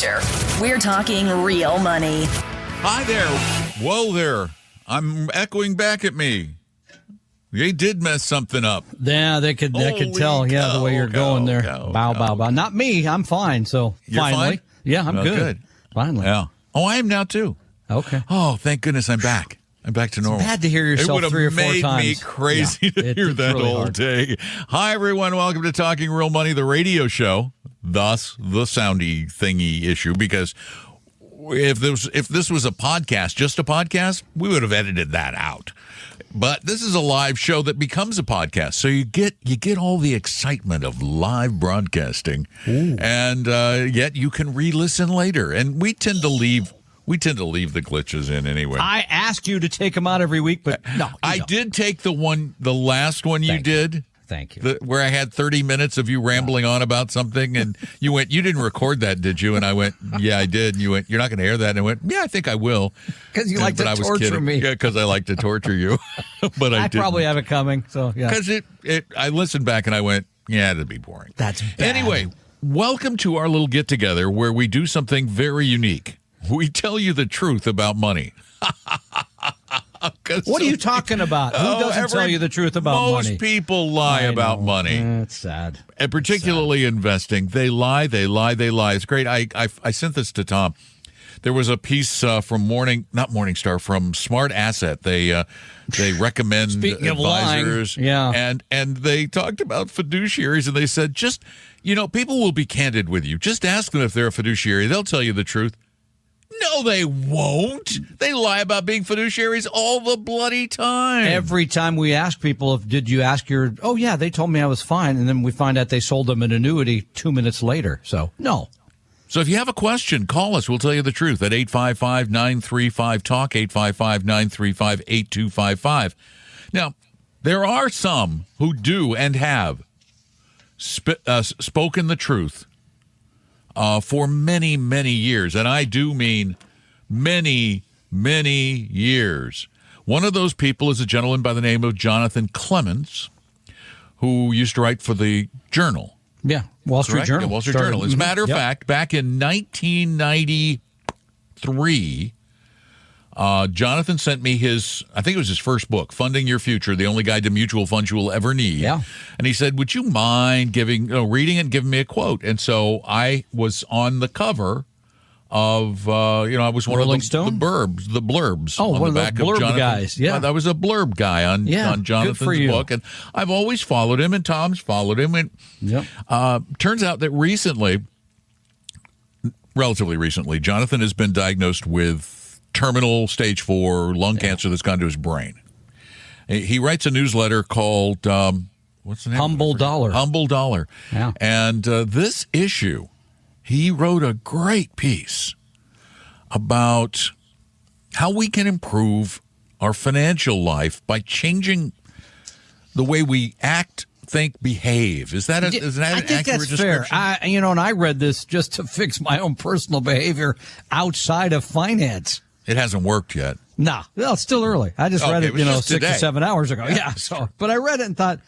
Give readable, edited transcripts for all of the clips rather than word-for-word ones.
Chapter. We're talking real money. Hi there. Whoa there. I'm echoing back at me. They did mess something up. Yeah, they could tell, the way you're going there. Bow. Not me. I'm fine. So You're finally. fine? Yeah, I'm good. Finally. Yeah. Oh, I am now too. Okay. Oh, thank goodness I'm back. I'm back to normal. It's bad to hear yourself 3 or 4 times. It would have made me crazy to hear that really all day. Hi, everyone. Welcome to Talking Real Money, the radio show. Thus, the soundy thingy issue, because if this was a podcast, just a podcast, we would have edited that out. But this is a live show that becomes a podcast, so you get all the excitement of live broadcasting, and yet you can re-listen later. And we tend to leave the glitches in anyway. I ask you to take them out every week, but no, I did take the last one you did. Thank you. Where I had 30 minutes of you rambling on about something, and you went, "You didn't record that, did you?" And I went, "Yeah, I did." And you went, "You're not going to air that?" And I went, "Yeah, I think I will." Because you like to torture me. Yeah, because I like to torture you. But I didn't. Probably have it coming. So yeah. Because I listened back and I went, "Yeah, it'd be boring." That's bad. Anyway, welcome to our little get together where we do something very unique. We tell you the truth about money. What are you talking about? Who doesn't tell you the truth about money? Most people lie about money. It's sad. And particularly investing. They lie. It's great. I sent this to Tom. There was a piece from from Smart Asset. They recommend Speaking advisors. Of lying, and they talked about fiduciaries, and they said, people will be candid with you. Just ask them if they're a fiduciary. They'll tell you the truth. No, they won't. They lie about being fiduciaries all the bloody time. Every time we ask people, did you ask they told me I was fine. And then we find out they sold them an annuity 2 minutes later. So, no. So if you have a question, call us. We'll tell you the truth at 855-935-TALK, 855-935-8255. Now, there are some who do and have spoken the truth for many, many years. And I do mean many, many years. One of those people is a gentleman by the name of Jonathan Clements, who used to write for the Journal. Yeah, Wall Street Journal. Yeah, Wall Street Journal. As a matter of fact, back in 1993, Jonathan sent me I think it was his first book, Funding Your Future, the only guide to mutual funds you will ever need. Yeah. And he said, would you mind reading and giving me a quote? And so I was on the cover of, I was one Rolling of the Stone? the blurbs. Oh, on one the of back the blurb of Jonathan, guys. Yeah. I was a blurb guy on Jonathan's book. And I've always followed him, and Tom's followed him. And turns out that relatively recently, Jonathan has been diagnosed with terminal stage 4 lung cancer that's gone to his brain. He writes a newsletter called, what's the name? Humble Dollar. Humble Dollar. Yeah. And this issue, he wrote a great piece about how we can improve our financial life by changing the way we act, think, behave. Is that an accurate that's description? Fair. And I read this just to fix my own personal behavior outside of finance. It hasn't worked yet. No, well, it's still early. I just read it, 6 today. or 7 hours ago. Yeah. But I read it and thought,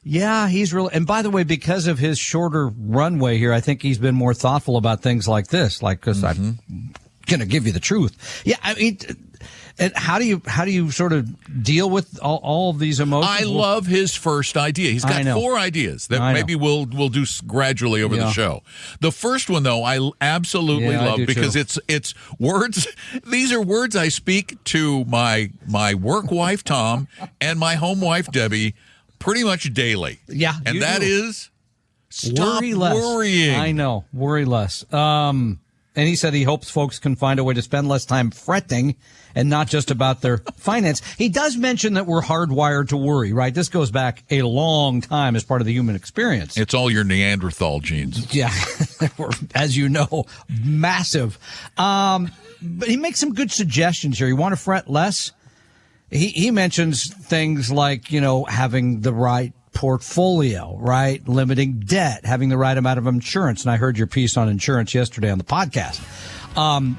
he's really. And by the way, because of his shorter runway here, I think he's been more thoughtful about things like this. Because I'm going to give you the truth. Yeah, I mean, and how do you sort of deal with all of these emotions? I love his first idea. He's got 4 ideas that maybe we'll do gradually over the show. The first one, though, I absolutely love because it's words. These are words I speak to my work wife Tom and my home wife Debbie pretty much daily. Yeah, and that is stop worry less. Worrying. I know, worry less. And he said he hopes folks can find a way to spend less time fretting and not just about their finance. He does mention that we're hardwired to worry, right? This goes back a long time as part of the human experience. It's all your Neanderthal genes. Yeah, as you know, massive. But he makes some good suggestions here. You want to fret less? He mentions things like, having the right portfolio, right? Limiting debt, having the right amount of insurance. And I heard your piece on insurance yesterday on the podcast.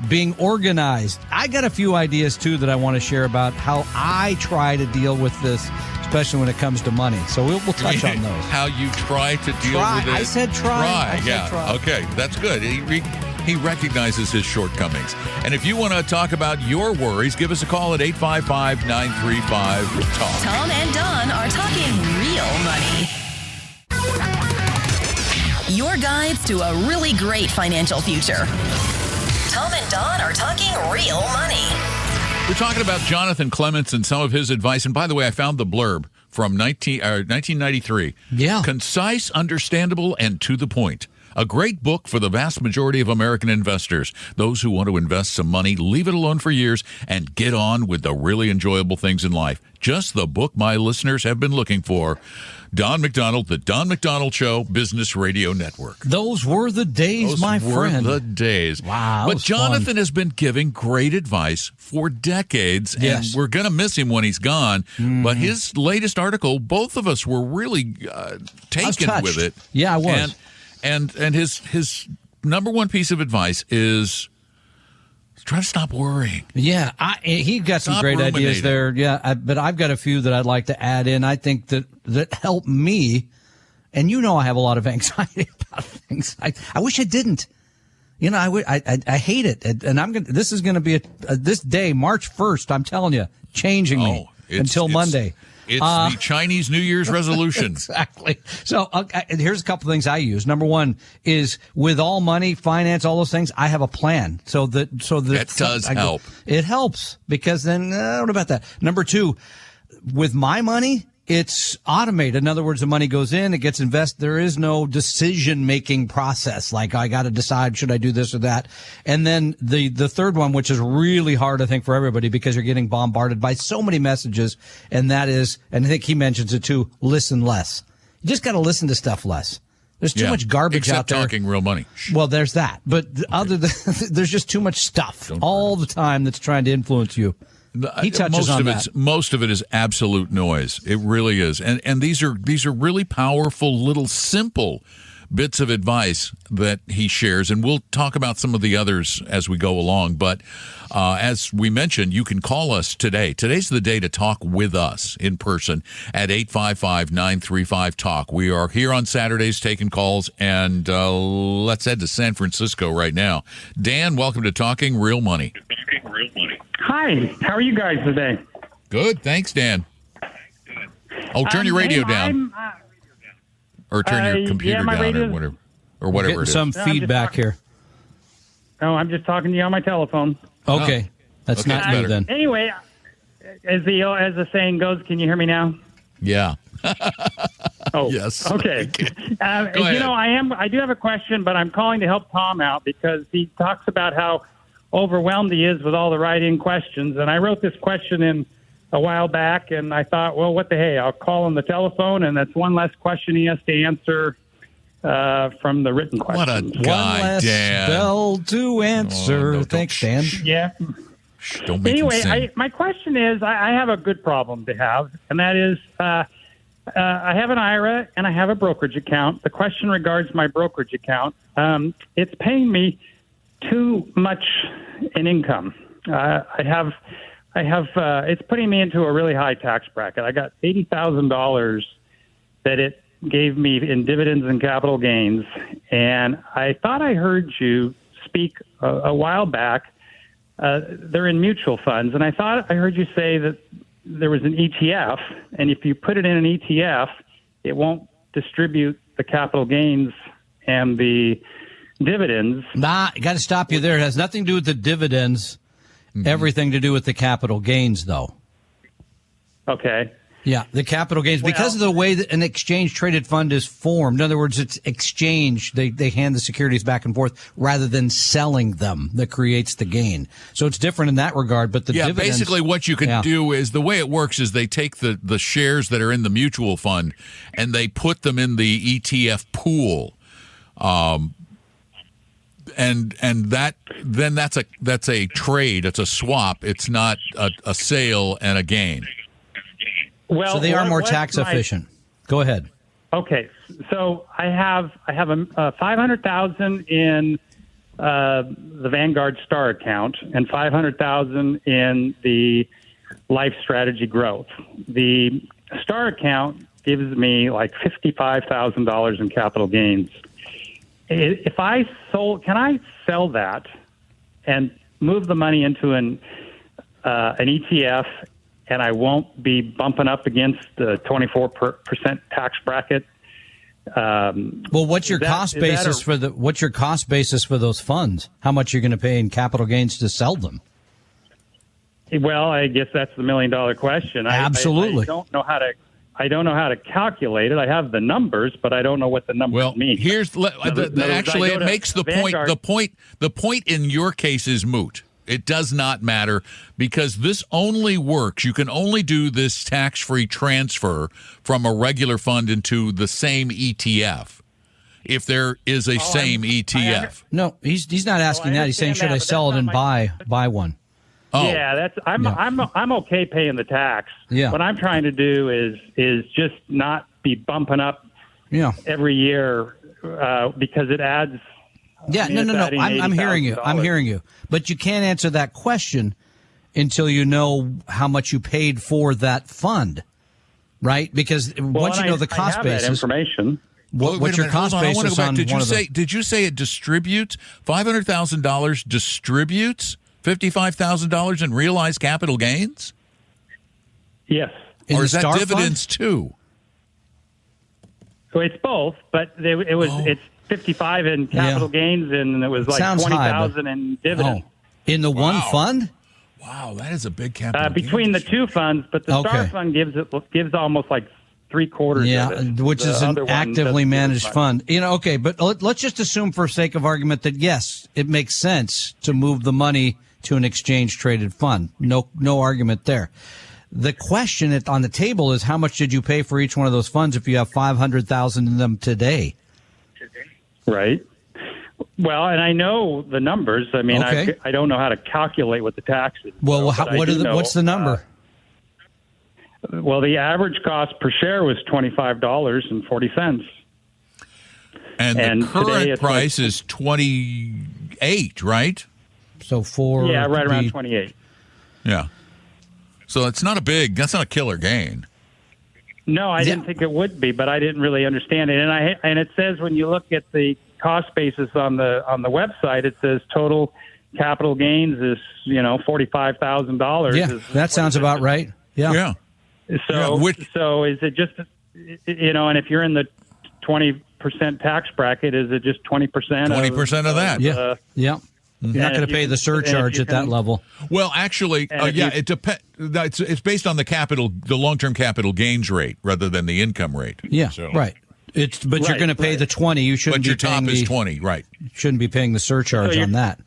Being organized. I got a few ideas, too, that I want to share about how I try to deal with this, especially when it comes to money. So we'll touch on those. How you try to deal with it. I said try. Try. Okay, that's good. he recognizes his shortcomings. And if you want to talk about your worries, give us a call at 855-935-TALK. Tom and Don are talking real money. Your guides to a really great financial future. Tom and Don are talking real money. We're talking about Jonathan Clements and some of his advice. And by the way, I found the blurb from 1993. Yeah. Concise, understandable, and to the point. A great book for the vast majority of American investors. Those who want to invest some money, leave it alone for years, and get on with the really enjoyable things in life. Just the book my listeners have been looking for. Don McDonald, The Don McDonald Show, Business Radio Network. Those were the days, my friend. Those were the days. Wow. But Jonathan has been giving great advice for decades, and we're going to miss him when he's gone. But his latest article, both of us were really taken with it. Yeah, I was. And his number one piece of advice is try to stop worrying. Yeah, he got some great ideas there. Yeah, but I've got a few that I'd like to add in. I think that help me. And I have a lot of anxiety about things. I wish I didn't. I hate it. And this is going to be this day, March 1st. I'm telling you, changing me until Monday. It's the Chinese New Year's resolution. Exactly. So here's a couple things I use. Number one is with all money, finance, all those things. I have a plan. So that does help. It helps because then what about that? Number two, with my money, it's automated. In other words, the money goes in, it gets invested. There is no decision-making process. Like I got to decide, should I do this or that? And then the third one, which is really hard, I think, for everybody because you're getting bombarded by so many messages. And that is, and I think he mentions it too, listen less. You just got to listen to stuff less. There's too much garbage out there. Talking real money. Well, there's that. But other than, there's just too much stuff all the time that's trying to influence you. He touches on that. Most of it is absolute noise. It really is, and these are really powerful, little simple bits of advice that he shares, and we'll talk about some of the others as we go along. But as we mentioned, you can call us today. Today's the day to talk with us in person at 855-935-TALK. We are here on Saturdays taking calls, and let's head to San Francisco right now. Dan, welcome to Talking Real Money. Hi, how are you guys today? Good, thanks, Dan. Oh, turn your radio down. Or turn your computer down or whatever it is. Some feedback here. Oh, I'm just talking to you on my telephone. Okay. That's not you then. Anyway, as the saying goes, can you hear me now? Yeah. Oh, yes. Okay. I do have a question, but I'm calling to help Tom out because he talks about how overwhelmed he is with all the write-in questions. And I wrote this question in a while back, and I thought, well, what the hey? I'll call on the telephone, and that's one less question he has to answer from the written question. What a guy, one less Dan. bell to answer. Thanks, Dan. Yeah. Don't make him sing. My question is, I have a good problem to have, and that is I have an IRA and I have a brokerage account. The question regards my brokerage account. It's paying me too much in income. It's putting me into a really high tax bracket. I got $80,000 that it gave me in dividends and capital gains. And I thought I heard you speak a while back. They're in mutual funds. And I thought I heard you say that there was an ETF. And if you put it in an ETF, it won't distribute the capital gains and the dividends. I got to stop you there. It has nothing to do with the dividends. Everything to do with the capital gains, though. Okay. Yeah, the capital gains. Because of the way that an exchange-traded fund is formed, in other words, it's exchange. They hand the securities back and forth rather than selling them. That creates the gain. So it's different in that regard. But the dividends, basically what you can do is the way it works is they take the shares that are in the mutual fund and they put them in the ETF pool. And that's a trade. It's a swap. It's not a sale and a gain. Well, so they are more tax efficient. Go ahead. Okay, so I have a $500,000 in the Vanguard Star account and $500,000 in the Life Strategy Growth. The Star account gives me like $55,000 in capital gains. if I sold, can I sell that and move the money into an ETF, and I won't be bumping up against the 24% tax bracket? Well, what's your cost basis for those funds? How much you're going to pay in capital gains to sell them? Well, I guess that's the $1 million question. Absolutely. I don't know how to calculate it. I have the numbers, but I don't know what the numbers mean. Here's actually it makes the point. The point in your case is moot. It does not matter because this only works. You can only do this tax-free transfer from a regular fund into the same ETF if there is a same ETF. No, he's not asking that. He's saying, should I sell it and buy one? Oh. Yeah, I'm okay paying the tax. Yeah. What I'm trying to do is just not be bumping up every year because it adds. Yeah, no. I'm hearing you. I'm hearing you. But you can't answer that question until you know how much you paid for that fund, right? Because once you know the cost basis, that information. What's your cost basis on Did you say it distributes $500,000? Distributes $55,000 in realized capital gains? Yes. Or is that dividends too? So it's both, but it's 55 in capital gains, and it was like 20,000 in dividends. In the one fund? Wow, that is a big capital between the two funds, but the Star Fund gives almost like 3/4 of it. Which is an actively managed fund. But let's just assume for sake of argument that yes, it makes sense to move the money to an exchange traded fund. No argument there. The question on the table is how much did you pay for each one of those funds if you have 500,000 in them today? Right. Well, and I know the numbers. I mean, I don't know how to calculate what the tax is. Well, what's the number? Well, the average cost per share was $25.40. And the current price is 28, right? So right around 28. Yeah. So that's not a killer gain. No, I didn't think it would be, but I didn't really understand it. And it says when you look at the cost basis on the website, it says total capital gains is $45,000. Yeah, that sounds about right. Yeah. So is it just and if you're in the 20% tax bracket, is it just 20%? 20% of that. Yeah. Yeah. You're not going to pay the surcharge at that level. Well, actually, it depends. It's based on the long-term capital gains rate rather than the income rate. Yeah, right. You're going to pay the 20. You shouldn't. But your top is 20, right? Shouldn't be paying the surcharge on that.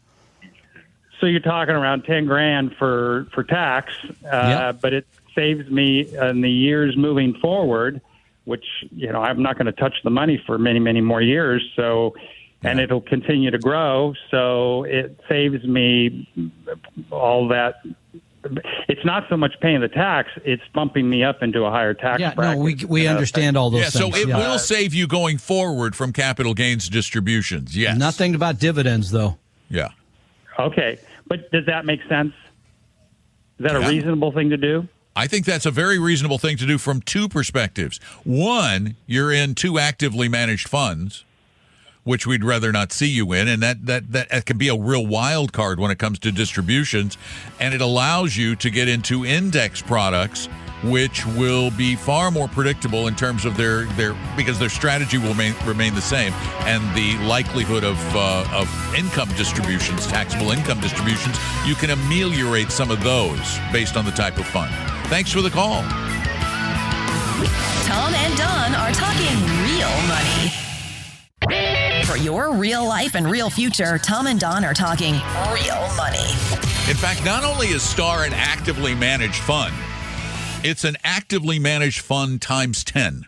So you're talking around $10,000 for tax, but it saves me in the years moving forward, which I'm not going to touch the money for many, many more years. So. And it'll continue to grow, so it saves me all that. It's not so much paying the tax; it's bumping me up into a higher tax bracket. No, we understand all those things. So it will save you going forward from capital gains distributions. Yes. Nothing about dividends, though. Yeah. Okay, but does that make sense? Is that a reasonable thing to do? I think that's a very reasonable thing to do from two perspectives. One, you're in two actively managed funds, which we'd rather not see you in, and that can be a real wild card when it comes to distributions, and it allows you to get into index products, which will be far more predictable in terms of their because their strategy will remain the same, and the likelihood of income distributions, taxable income distributions, you can ameliorate some of those based on the type of fund. Thanks for the call. Tom and Don are talking real money. For your real life and real future, Tom and Don are talking real money. In fact, not only is Star an actively managed fund, it's an actively managed fund times 10,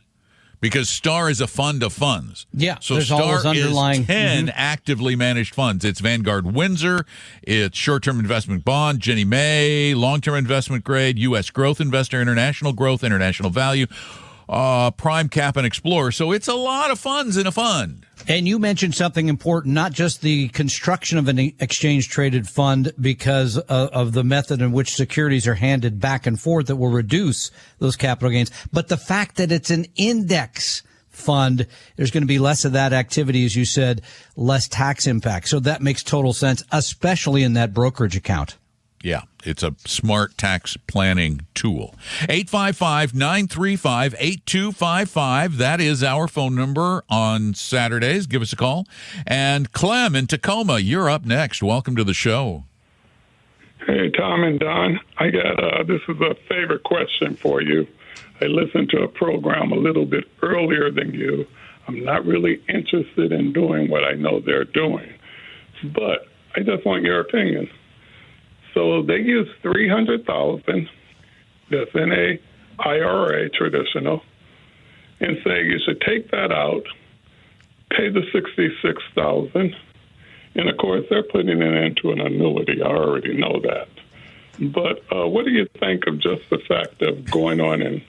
because Star is a fund of funds. Yeah, so there's Star all those underlying is 10 actively managed funds. It's Vanguard Windsor, it's short-term investment bond, Ginnie Mae, long-term investment grade, U.S. growth investor, international growth, international value, Prime Cap, and Explorer. So it's a lot of funds in a fund. And you mentioned something important, not just the construction of an exchange-traded fund because of the method in which securities are handed back and forth that will reduce those capital gains, but the fact that it's an index fund, there's going to be less of that activity, as you said, less tax impact. So that makes total sense, especially in that brokerage account. Yeah, it's a smart tax planning tool. 855-935-8255. That is our phone number on Saturdays. Give us a call. And Clem in Tacoma, you're up next. Welcome to the show. Hey, Tom and Don. I got this is a favorite question for you. I listened to a program a little bit earlier than you. I'm not really interested in doing what I know they're doing, but I just want your opinion. So they use $300,000 that's in a IRA traditional, and say you should take that out, pay the $66,000, and of course they're putting it into an annuity. I already know that. But what do you think of just the fact of going on and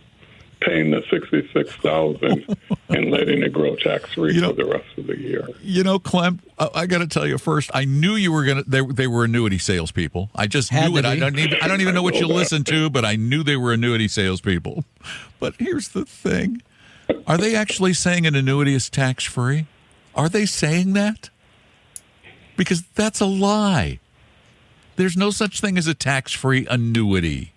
paying the $66,000 and letting it grow tax-free for the rest of the year? You know, Clem, I got to tell you first, I knew you were going to, they were annuity salespeople. I just knew it. I don't even know what you listen to, but I knew they were annuity salespeople. But here's the thing. Are they actually saying an annuity is tax-free? Are they saying that? Because that's a lie. There's no such thing as a tax-free annuity.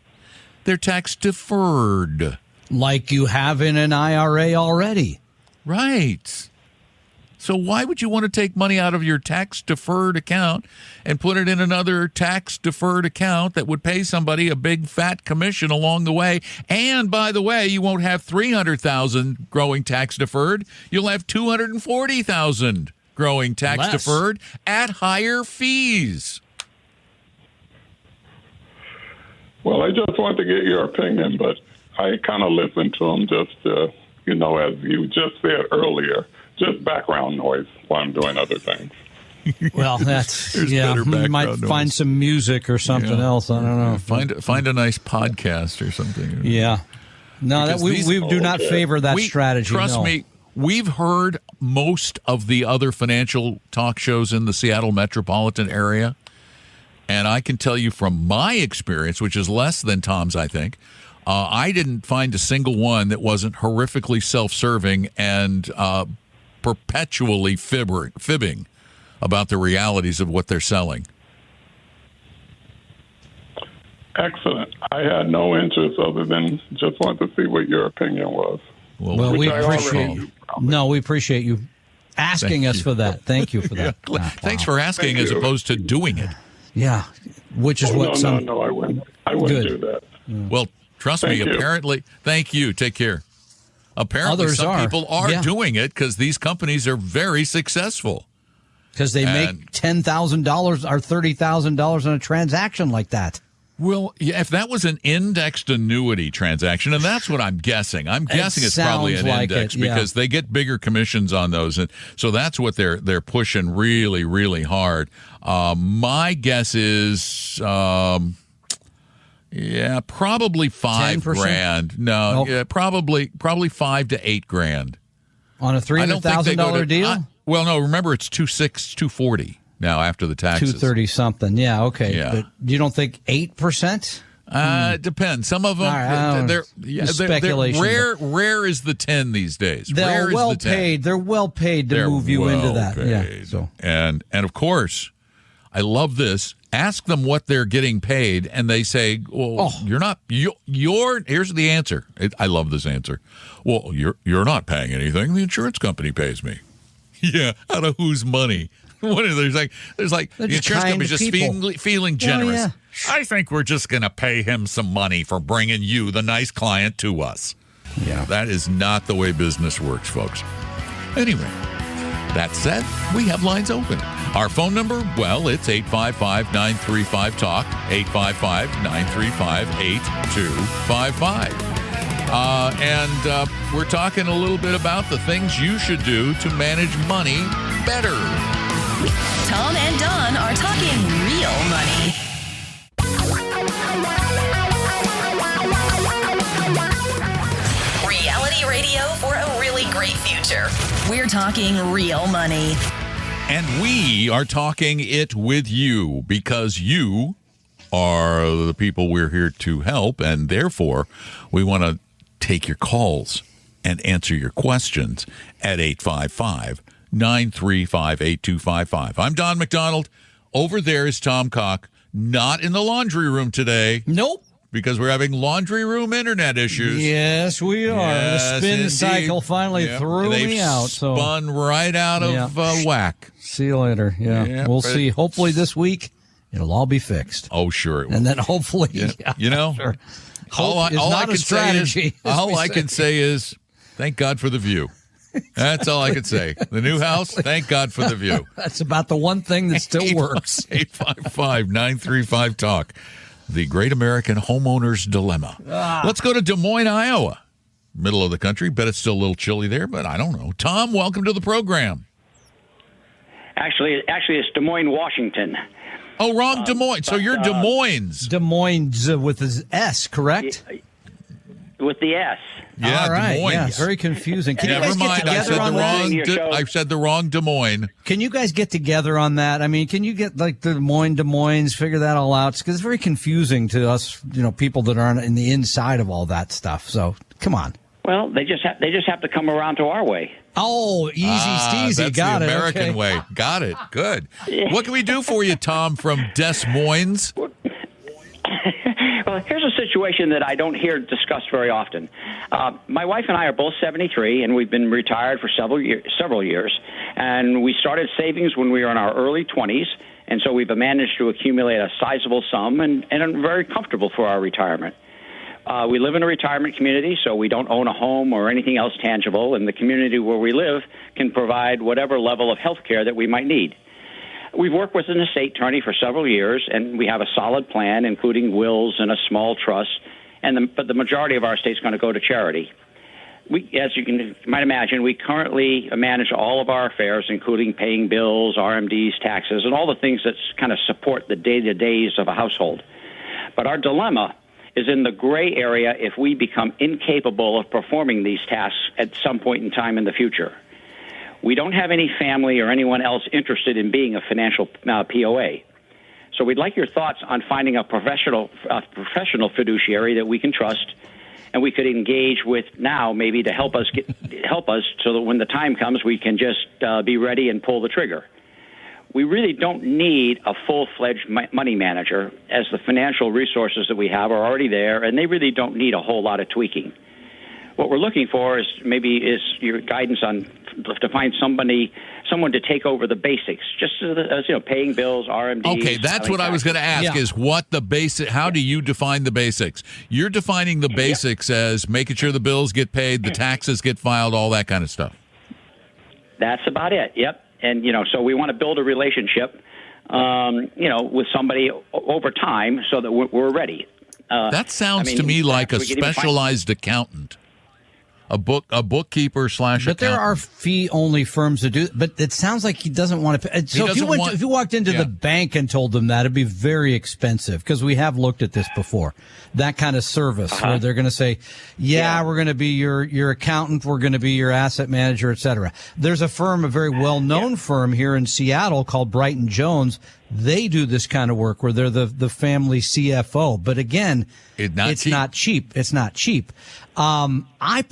They're tax-deferred. Like you have in an IRA already. Right. So why would you want to take money out of your tax-deferred account and put it in another tax-deferred account that would pay somebody a big fat commission along the way? And by the way, you won't have $300,000 growing tax-deferred. You'll have $240,000 growing tax-deferred at higher fees. Well, I just want to get your opinion, but I kind of listen to them just, as you just said earlier, just background noise while I'm doing other things. Well, that's, you might find some music or something else. I don't know. Find a nice podcast or something. Yeah. No, we do not favor that strategy. Trust me, we've heard most of the other financial talk shows in the Seattle metropolitan area. And I can tell you from my experience, which is less than Tom's, I think, I didn't find a single one that wasn't horrifically self-serving and perpetually fibbing about the realities of what they're selling. Excellent. I had no interest other than just wanted to see what your opinion was. Well, we appreciate you. No, we appreciate you asking us for that. Thank you for that. Thanks for asking as opposed to doing it. Yeah, which is what some... No, I wouldn't do that. Well, trust me, apparently... Thank you. Take care. Apparently, some people are doing it because these companies are very successful. Because they make $10,000 or $30,000 on a transaction like that. Well, yeah, if that was an indexed annuity transaction, and that's what I'm guessing. I'm guessing it's probably an index because they get bigger commissions on those, and so that's what they're pushing really, really hard. My guess is, probably $5,000. No, nope. Probably $5,000 to $8,000 on a $300,000 deal. Well, no, remember it's $240,000 now after the taxes. 230 something. Yeah, okay. Yeah. But you don't think 8%? It depends. Some of them, they're speculation. Rare is the 10 these days. They're well paid. They're well paid to move you into that. Paid. Yeah. So. And of course, I love this. Ask them what they're getting paid, and they say, "Well, you're not. You're." Here's the answer. I love this answer. Well, you're not paying anything. The insurance company pays me. Yeah, out of whose money? There's like the insurance company's just feeling generous. Oh, yeah. I think we're just going to pay him some money for bringing you, the nice client, to us. Yeah, that is not the way business works, folks. Anyway, that said, we have lines open. Our phone number, well, it's 855-935-TALK, 855-935-8255. And we're talking a little bit about the things you should do to manage money better. Tom and Don are talking real money. Reality radio for a really great future. We're talking real money. And we are talking it with you because you are the people we're here to help, and therefore we want to take your calls. and answer your questions at 855-935-8255. I'm Don McDonald. Over there is Tom Cock. Not in the laundry room today. Nope. Because we're having laundry room internet issues. Yes, we are. Yes, the spin indeed. cycle finally threw me out. So spun right out of whack. See you later. Yeah, we'll see. Hopefully this week it'll all be fixed. Oh, sure it will. And then hopefully, you know, sure. all I can say is thank God for the view. That's all I can say. The new house, thank God for the view. That's about the one thing that still works. 855-935-TALK. The Great American Homeowners Dilemma. Let's go to Des Moines, Iowa. Middle of the country. Bet it's still a little chilly there, but I don't know. Tom, welcome to the program. Actually, it's Des Moines, Washington. Oh, wrong Des Moines. So you're Des Moines. Des Moines with his S, correct? With the S. Yeah, all right. Des Moines. Yeah, very confusing. Can Never you guys mind. get together on that? I said the wrong Des Moines. Can you guys get together on that? I mean, can you get like Des Moines, figure that all out? Because it's very confusing to us, people that aren't in the inside of all that stuff. So come on. Well, they just have to come around to our way. Oh, easy steezy. That's Got the it. American Okay. way. Got it. Good. What can we do for you, Tom, from Des Moines? Well, here's a situation that I don't hear discussed very often. My wife and I are both 73, and we've been retired for several years. And we started savings when we were in our early 20s, and so we've managed to accumulate a sizable sum and are very comfortable for our retirement. We live in a retirement community, so we don't own a home or anything else tangible, and the community where we live can provide whatever level of health care that we might need. We've worked with an estate attorney for several years, and we have a solid plan, including wills and a small trust, but the majority of our estate is going to go to charity. As you might imagine, we currently manage all of our affairs, including paying bills, RMDs, taxes, and all the things that kind of support the day-to-days of a household. But our dilemma is in the gray area if we become incapable of performing these tasks at some point in time in the future. We don't have any family or anyone else interested in being a financial POA. So we'd like your thoughts on finding a professional fiduciary that we can trust and we could engage with now maybe to help us so that when the time comes we can just be ready and pull the trigger. We really don't need a full-fledged money manager, as the financial resources that we have are already there, and they really don't need a whole lot of tweaking. What we're looking for is your guidance on to find someone to take over the basics, just as paying bills, RMDs. Okay, that's what I was going to ask. Is what the basic? How do you define the basics? You're defining the basics as making sure the bills get paid, the taxes get filed, all that kind of stuff. That's about it. Yep. And so we want to build a relationship, with somebody over time so that we're ready. That sounds to me like a specialized accountant. A bookkeeper / accountant. But there are fee-only firms that do. But it sounds like he doesn't want to pay. So if you walked into the bank and told them that, it'd be very expensive, because we have looked at this before. That kind of service where they're going to say, we're going to be your accountant, we're going to be your asset manager, et cetera. There's a very well-known firm here in Seattle called Brighton Jones. They do this kind of work where they're the family CFO. But again, it's not cheap. It's not cheap. I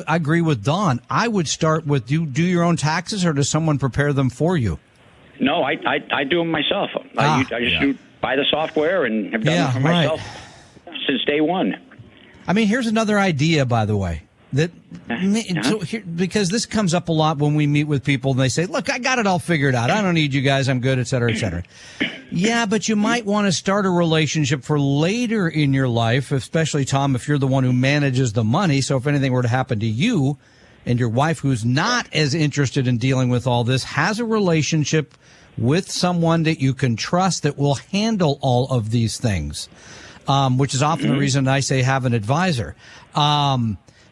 agree with Don. I would start with, do your own taxes, or does someone prepare them for you? No, I do them myself. I just buy the software and have done it for myself since day one. I mean, here's another idea, by the way. Because this comes up a lot when we meet with people and they say, look, I got it all figured out. I don't need you guys. I'm good, et cetera, et cetera. Yeah, but you might want to start a relationship for later in your life, especially, Tom, if you're the one who manages the money. So if anything were to happen to you and your wife, who's not as interested in dealing with all this, has a relationship with someone that you can trust that will handle all of these things, which is often the reason I say have an advisor.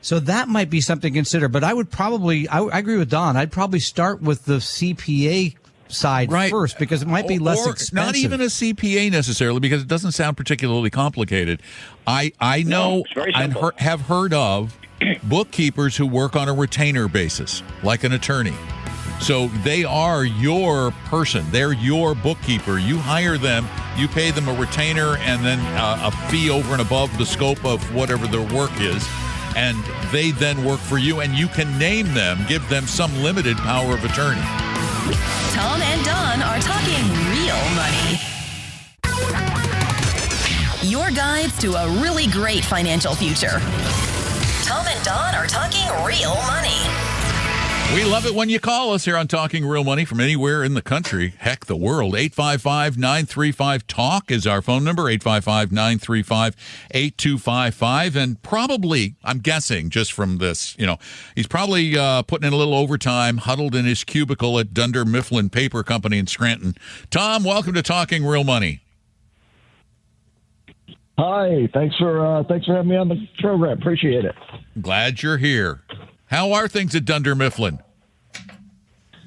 So that might be something to consider. But I would I agree with Don. I'd probably start with the CPA side first, because it might be less expensive. Not even a CPA necessarily, because it doesn't sound particularly complicated. I know and have heard of bookkeepers who work on a retainer basis, like an attorney. So they are your person. They're your bookkeeper. You hire them, you pay them a retainer and then a fee over and above the scope of whatever their work is. and they then work for you, and you can name them, give them some limited power of attorney. Tom and Don are talking real money. Your guides to a really great financial future. Tom and Don are talking real money. We love it when you call us here on Talking Real Money from anywhere in the country, heck, the world. 855-935-TALK is our phone number, 855-935-8255. And probably, I'm guessing just from this, he's probably putting in a little overtime, huddled in his cubicle at Dunder Mifflin Paper Company in Scranton. Tom, welcome to Talking Real Money. Hi, thanks for having me on the program. Appreciate it. Glad you're here. How are things at Dunder Mifflin?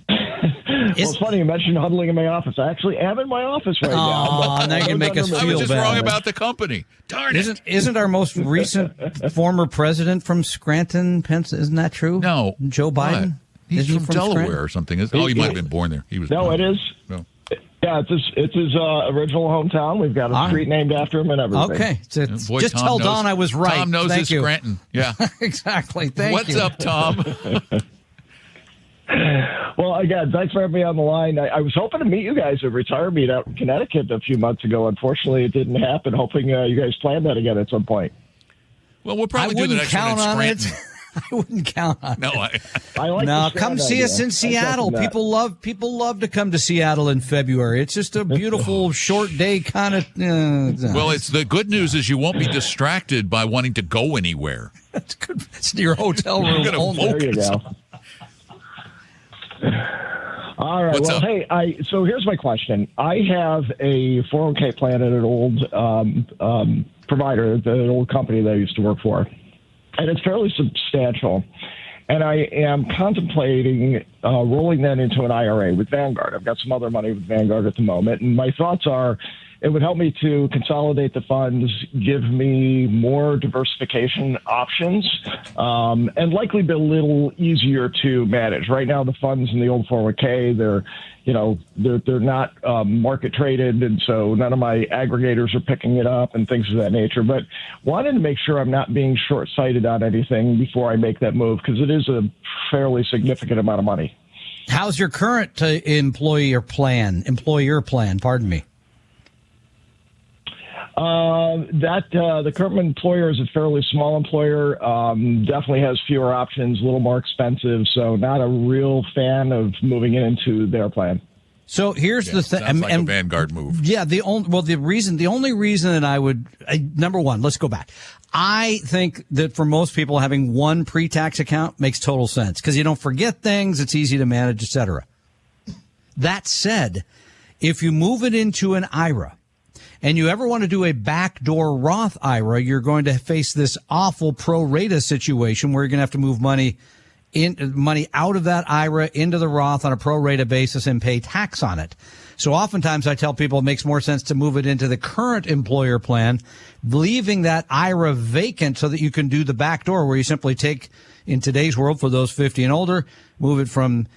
Well, it's funny you mentioned huddling in my office. I actually am in my office right now. Now you can make us feel bad. I was just wrong about the company. Darn it. Isn't our most recent former president from Scranton, Pennsylvania? Isn't that true? No. Joe Biden? What? He's from Delaware Scranton? Or something. He might have been born there. He was. No, born it is. No. Yeah, it's his original hometown. We've got a street named after him and everything. Okay. Boy, just Tom tell knows, Don I was right. Tom knows his Scranton. Yeah. Exactly. Thank you. What's up, Tom? Well, again, thanks for having me on the line. I was hoping to meet you guys at Retire Meet out in Connecticut a few months ago. Unfortunately, it didn't happen. Hoping you guys plan that again at some point. Well, we'll probably do the next one in Scranton. I wouldn't count on it. No, I like no, come see us in Seattle. People love to come to Seattle in February. It's just a beautiful short day kind of. Well, it's the good news is you won't be distracted by wanting to go anywhere. That's good. It's your hotel room. There you go. All right. So here's my question. I have a 401k plan at an old provider, the old company that I used to work for. And it's fairly substantial. And I am contemplating rolling that into an IRA with Vanguard. I've got some other money with Vanguard at the moment. And my thoughts are it would help me to consolidate the funds, give me more diversification options, and likely be a little easier to manage. Right now, the funds in the old 401k, they're not market traded, and so none of my aggregators are picking it up and things of that nature. But wanted to make sure I'm not being short-sighted on anything before I make that move, because it is a fairly significant amount of money. How's your current employer plan? Pardon me. The current employer is a fairly small employer. Definitely has fewer options, a little more expensive. So not a real fan of moving it into their plan. So here's the thing. Sounds like a Vanguard move. Yeah. The only reason that I would, number one, let's go back. I think that for most people, having one pre-tax account makes total sense because you don't forget things. It's easy to manage, etc. That said, if you move it into an IRA, and you ever want to do a backdoor Roth IRA, you're going to face this awful pro rata situation where you're going to have to move money out of that IRA into the Roth on a pro rata basis and pay tax on it. So oftentimes I tell people it makes more sense to move it into the current employer plan, leaving that IRA vacant so that you can do the backdoor where you simply take, in today's world, for those 50 and older, move it from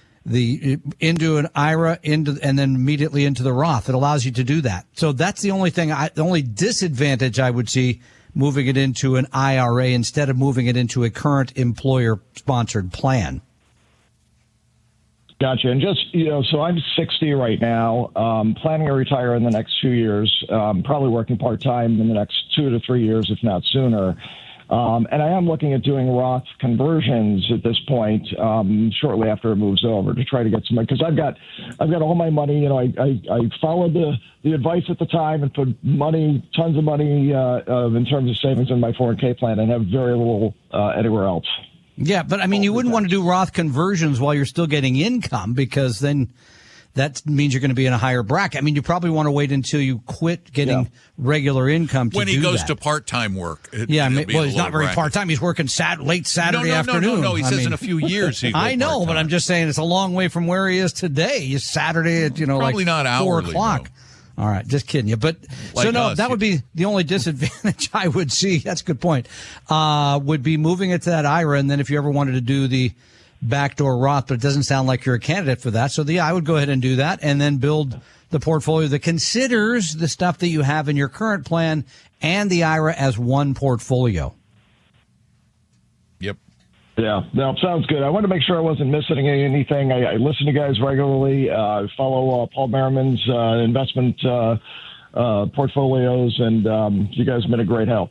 into an IRA and then immediately into the Roth. It allows you to do that. So that's the only thing, the only disadvantage I would see moving it into an IRA instead of moving it into a current employer sponsored plan. Gotcha. And just, so I'm 60 right now, planning to retire in the next 2 years, probably working part-time in the next 2 to 3 years, if not sooner. And I am looking at doing Roth conversions at this point, shortly after it moves over to try to get some, because I've got all my money. I followed the advice at the time and put tons of money, in terms of savings in my 401k plan and have very little, anywhere else. Yeah. But I mean, you wouldn't want to do Roth conversions while you're still getting income because then that means you're going to be in a higher bracket. I mean, you probably want to wait until you quit getting regular income to do that. When he goes to part-time work. He's not very part-time. He's working late Saturday afternoon. No. He says in a few years he I know, part-time. But I'm just saying it's a long way from where he is today. He's Saturday at, probably like not 4 hourly, o'clock. No. All right, just kidding you. But that would be the only disadvantage I would see. That's a good point. Would be moving it to that IRA, and then if you ever wanted to do the backdoor Roth, but it doesn't sound like you're a candidate for that. So I would go ahead and do that and then build the portfolio that considers the stuff that you have in your current plan and the IRA as one portfolio. Yeah, no, sounds good. I wanted to make sure I wasn't missing anything. I listen to you guys regularly. I follow Paul Merriman's investment portfolios, and you guys have been a great help.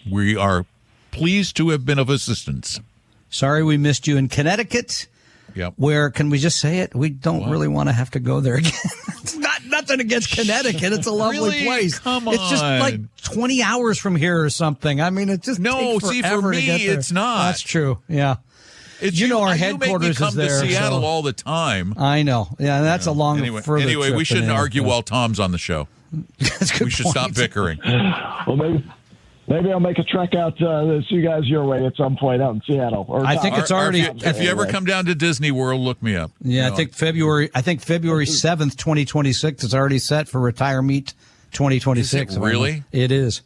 We are pleased to have been of assistance. Sorry we missed you in Connecticut. Yep. Where, can we just say it? We don't really want to have to go there again. It's nothing against Connecticut. It's a lovely place. Come on. It's just like 20 hours from here or something. I mean, it just takes forever for me, to get there. it's not. That's true. Yeah. It's our headquarters is there. is there. there. Seattle so. all the time. I know. Yeah, that's a long further Anyway, trip we shouldn't argue while Tom's on the show. That's a good we should point. stop bickering. Well, maybe I'll make a trek out to see you guys your way at some point out in Seattle. I think it's already. If you ever come down to Disney World, look me up. Yeah, I think February 7th, 2026 is already set for Retire Meet 2026. Is it really? It is.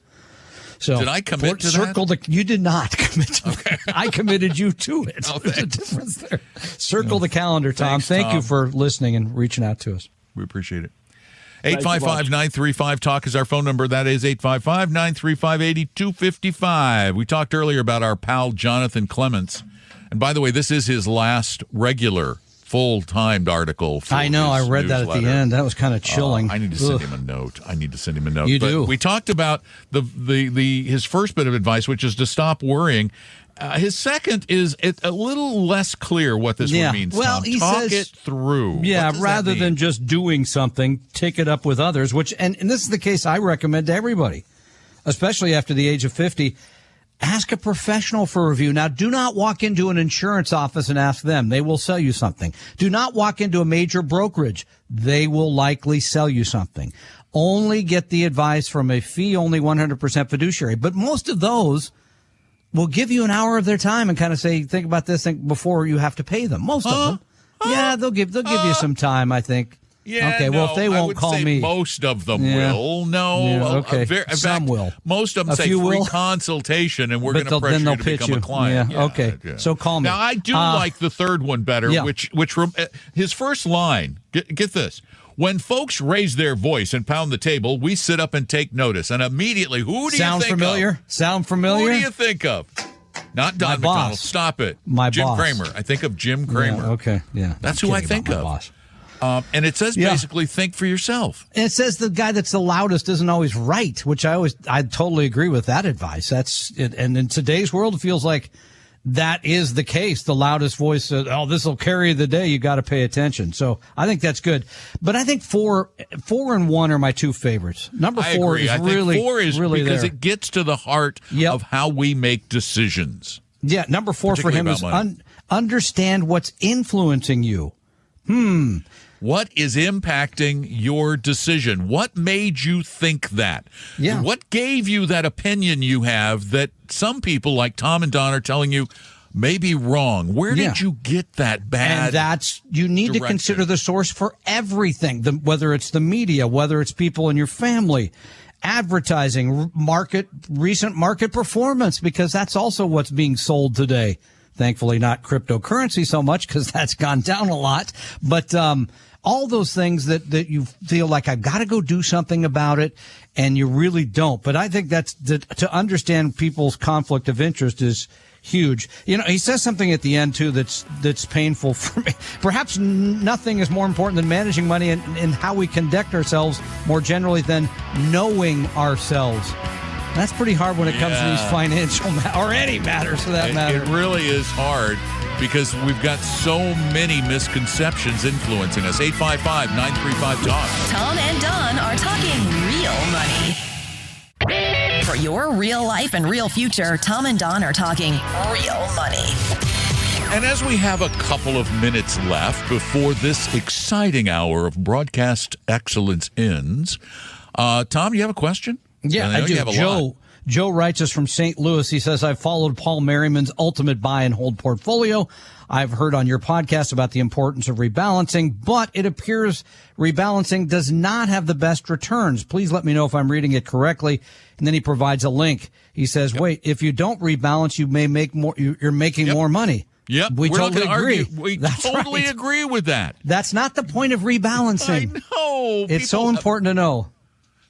So did I commit to that? You did not commit to okay. that. I committed you to it. Oh, There's a difference there. Circle the calendar, Tom. Thank you for listening and reaching out to us. We appreciate it. 855-935-TALK is our phone number. That is 855-935-8255. We talked earlier about our pal Jonathan Clements. And by the way, this is his last regular full-timed article. I know. I read that at the end. That was kind of chilling. I need to send him a note. You do. We talked about his first bit of advice, which is to stop worrying. His second is a little less clear what this one means. Well, Tom. he Talk says, it through. Yeah, rather than just doing something, take it up with others. And this is the case I recommend to everybody, especially after the age of 50. Ask a professional for a review. Now, do not walk into an insurance office and ask them. They will sell you something. Do not walk into a major brokerage. They will likely sell you something. Only get the advice from a fee-only 100% fiduciary. But most of those will give you an hour of their time and kind of say, think about this before you have to pay them. Most of them. Yeah, they'll give you some time, I think. Yeah, okay, well, if they won't call me. Most of them will. No. Yeah, okay. In some fact, will. Most of them say free consultation, and we're going to pressure you to become a client. Yeah, okay. Yeah. So call me. Now, I do like the third one better, which his first line, get this. When folks raise their voice and pound the table, we sit up and take notice. And immediately, who do you think of? Sound familiar? Who do you think of? Not Don McDonald. Stop it. Jim Cramer. I think of Jim Cramer. Yeah, okay, yeah. That's who I think of. Boss. And it says basically think for yourself. And it says the guy that's the loudest isn't always right, which I totally agree with that advice. That's it. And in today's world, it feels like that is the case. The loudest voice says, this will carry the day. You got to pay attention. So I think that's good. But I think 4 and 1 are my two favorites. Number 4 is really, 4 is really because there. It gets to the heart of how we make decisions. Yeah. Number 4 for him is understand what's influencing you. What is impacting your decision? What made you think that? Yeah. What gave you that opinion you have that some people like Tom and Don are telling you may be wrong? Where did you get that bad? And you need direction? To consider the source for everything, whether it's the media, whether it's people in your family, advertising, recent market performance, because that's also what's being sold today. Thankfully, not cryptocurrency so much because that's gone down a lot. But all those things that you feel like I've got to go do something about it, and you really don't. But I think to understand people's conflict of interest is huge. He says something at the end too that's painful for me. Perhaps nothing is more important than managing money and how we conduct ourselves more generally than knowing ourselves. That's pretty hard when it comes to these financial or any matters for that matter. It really is hard because we've got so many misconceptions influencing us. 855-935-TALK. Tom and Don are talking real money. For your real life and real future, Tom and Don are talking real money. And as we have a couple of minutes left before this exciting hour of broadcast excellence ends, Tom, you have a question? Yeah, I do. Joe writes us from St. Louis. He says, I've followed Paul Merriman's ultimate buy and hold portfolio. I've heard on your podcast about the importance of rebalancing, but it appears rebalancing does not have the best returns. Please let me know if I'm reading it correctly. And then he provides a link. He says, wait, if you don't rebalance, you may make more, you're making more money. Yep. We totally agree. We totally agree with that. That's not the point of rebalancing. I know. It's so important to know.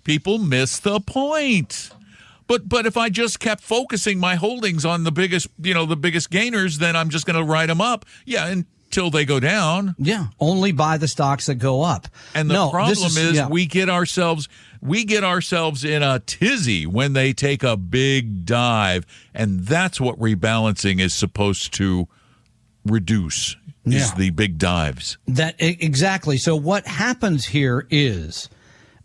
People miss the point. But if I just kept focusing my holdings on the biggest gainers, then I'm just going to ride them up. Yeah, until they go down. Yeah, only buy the stocks that go up. And the problem is we get ourselves in a tizzy when they take a big dive, and that's what rebalancing is supposed to reduce. Is the big dives. Exactly. So what happens here is,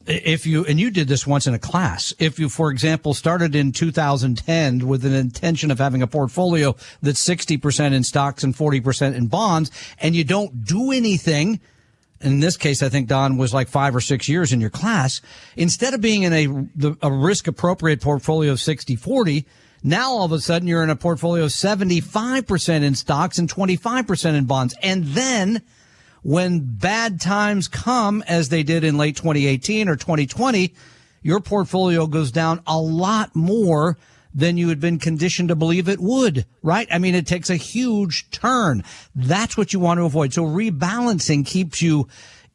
if you did this once in a class, if you, for example, started in 2010 with an intention of having a portfolio that's 60% in stocks and 40% in bonds, and you don't do anything, in this case, I think Don was like 5 or 6 years in your class, instead of being in a risk appropriate portfolio of 60-40, now all of a sudden you're in a portfolio of 75% in stocks and 25% in bonds. And then when bad times come, as they did in late 2018 or 2020, your portfolio goes down a lot more than you had been conditioned to believe it would, right? I mean, it takes a huge turn. That's what you want to avoid. So rebalancing keeps you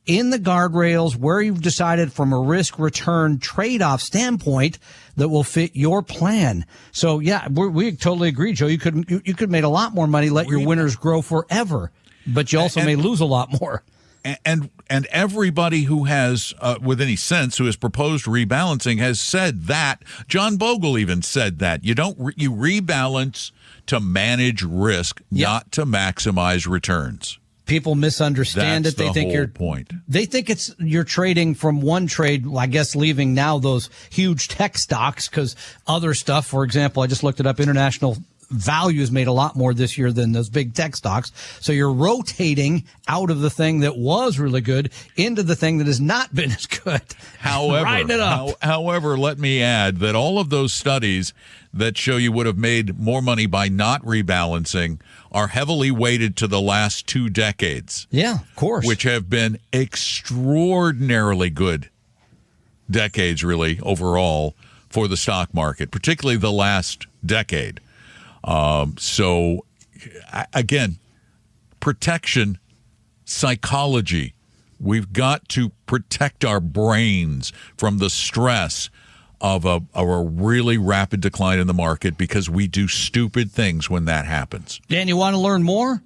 in the guardrails where you've decided from a risk-return trade-off standpoint that will fit your plan. So, yeah, we totally agree, Joe. You could make a lot more money, let your winners grow forever, but you also may lose a lot more. And everybody who has, with any sense, who has proposed rebalancing has said that. John Bogle even said that. You rebalance to manage risk, not to maximize returns. People misunderstand it. They think They think you're trading from one trade, I guess, leaving now those huge tech stocks, because other stuff, for example, I just looked it up, International Values made a lot more this year than those big tech stocks. So you're rotating out of the thing that was really good into the thing that has not been as good. However, let me add that all of those studies that show you would have made more money by not rebalancing are heavily weighted to the last 2 decades. Yeah, of course. Which have been extraordinarily good decades, really, overall, for the stock market, particularly the last decade. So, again, protection, psychology. We've got to protect our brains from the stress of a really rapid decline in the market, because we do stupid things when that happens. Dan, you want to learn more?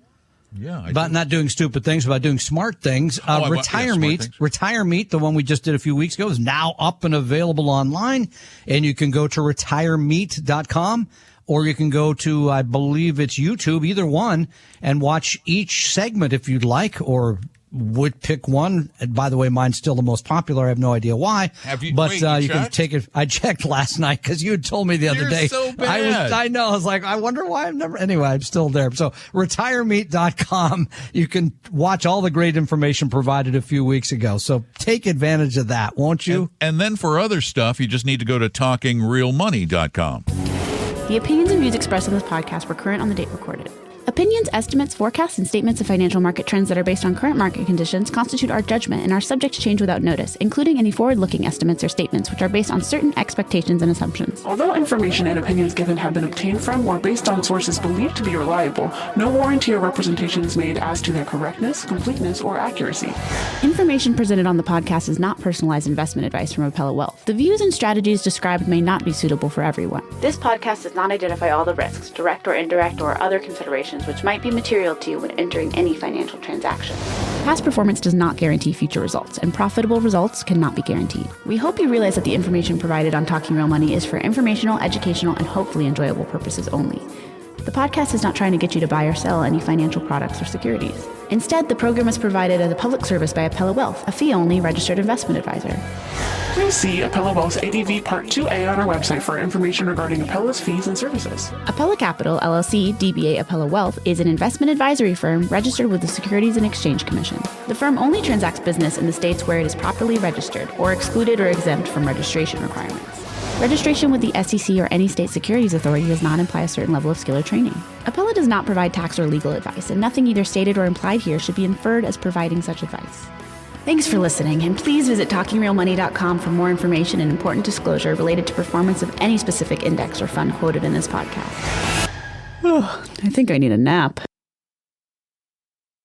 Yeah, about not doing stupid things, about doing smart things. Retire Meet, the one we just did a few weeks ago, is now up and available online, and you can go to retiremeet.com. Or you can go to, I believe it's YouTube, either one, and watch each segment if you'd like, or would pick one. And by the way, mine's still the most popular. I have no idea why. You can take it. I checked last night because you had told me the other day. So bad. I know. I was like, I wonder why anyway, I'm still there. So retiremeet.com. You can watch all the great information provided a few weeks ago. So take advantage of that, won't you? And then for other stuff, you just need to go to talkingrealmoney.com. The opinions and views expressed on this podcast were current on the date recorded. Opinions, estimates, forecasts, and statements of financial market trends that are based on current market conditions constitute our judgment and are subject to change without notice, including any forward-looking estimates or statements which are based on certain expectations and assumptions. Although information and opinions given have been obtained from or based on sources believed to be reliable, no warranty or representation is made as to their correctness, completeness, or accuracy. Information presented on the podcast is not personalized investment advice from Appella Wealth. The views and strategies described may not be suitable for everyone. This podcast does not identify all the risks, direct or indirect, or other considerations which might be material to you when entering any financial transaction. Past performance does not guarantee future results, and profitable results cannot be guaranteed. We hope you realize that the information provided on Talking Real Money is for informational, educational, and hopefully enjoyable purposes only. The podcast is not trying to get you to buy or sell any financial products or securities. Instead, the program is provided as a public service by Appella Wealth, a fee-only registered investment advisor. Please see Appella Wealth's ADV Part 2A on our website for information regarding Appella's fees and services. Appella Capital, LLC, DBA Appella Wealth, is an investment advisory firm registered with the Securities and Exchange Commission. The firm only transacts business in the states where it is properly registered or excluded or exempt from registration requirements. Registration with the SEC or any state securities authority does not imply a certain level of skill or training. Appella does not provide tax or legal advice, and nothing either stated or implied here should be inferred as providing such advice. Thanks for listening, and please visit TalkingRealMoney.com for more information and important disclosure related to performance of any specific index or fund quoted in this podcast. I think I need a nap.